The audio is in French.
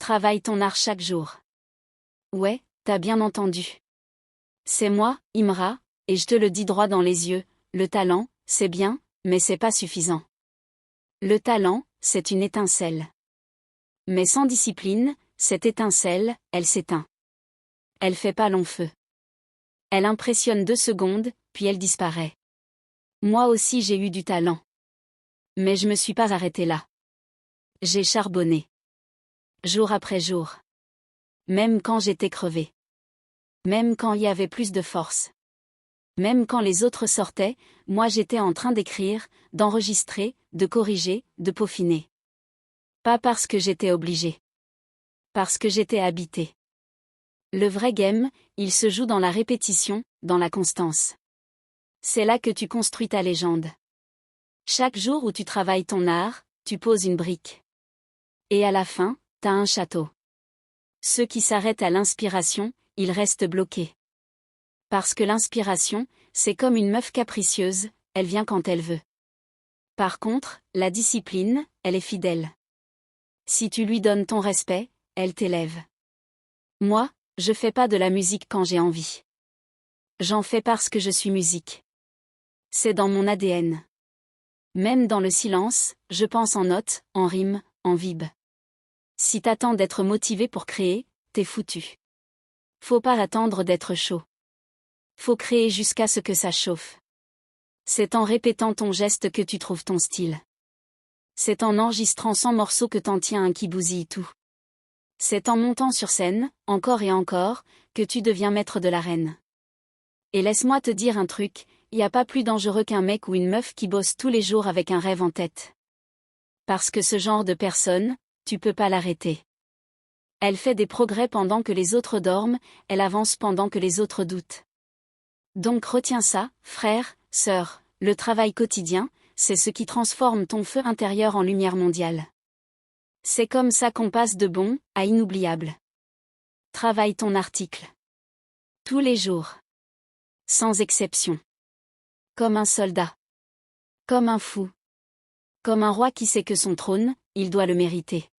Travaille ton art chaque jour. Ouais, t'as bien entendu. C'est moi, Imra, et je te le dis droit dans les yeux, le talent, c'est bien, mais c'est pas suffisant. Le talent, c'est une étincelle. Mais sans discipline, cette étincelle, elle s'éteint. Elle fait pas long feu. Elle impressionne 2 secondes, puis elle disparaît. Moi aussi j'ai eu du talent. Mais je me suis pas arrêtée là. J'ai charbonné. Jour après jour. Même quand j'étais crevée. Même quand il y avait plus de force. Même quand les autres sortaient, moi j'étais en train d'écrire, d'enregistrer, de corriger, de peaufiner. Pas parce que j'étais obligée. Parce que j'étais habitée. Le vrai game, il se joue dans la répétition, dans la constance. C'est là que tu construis ta légende. Chaque jour où tu travailles ton art, tu poses une brique. Et à la fin, t'as un château. Ceux qui s'arrêtent à l'inspiration, ils restent bloqués. Parce que l'inspiration, c'est comme une meuf capricieuse, elle vient quand elle veut. Par contre, la discipline, elle est fidèle. Si tu lui donnes ton respect, elle t'élève. Moi, je fais pas de la musique quand j'ai envie. J'en fais parce que je suis musique. C'est dans mon ADN. Même dans le silence, je pense en notes, en rimes, en vibes. Si t'attends d'être motivé pour créer, t'es foutu. Faut pas attendre d'être chaud. Faut créer jusqu'à ce que ça chauffe. C'est en répétant ton geste que tu trouves ton style. C'est en enregistrant 100 morceaux que t'en tiens un qui bousille tout. C'est en montant sur scène, encore et encore, que tu deviens maître de l'arène. Et laisse-moi te dire un truc, y a pas plus dangereux qu'un mec ou une meuf qui bosse tous les jours avec un rêve en tête. Parce que ce genre de personne, tu peux pas l'arrêter. Elle fait des progrès pendant que les autres dorment, elle avance pendant que les autres doutent. Donc retiens ça, frère, sœur, le travail quotidien, c'est ce qui transforme ton feu intérieur en lumière mondiale. C'est comme ça qu'on passe de bon à inoubliable. Travaille ton article. Tous les jours. Sans exception. Comme un soldat. Comme un fou. Comme un roi qui sait que son trône, il doit le mériter.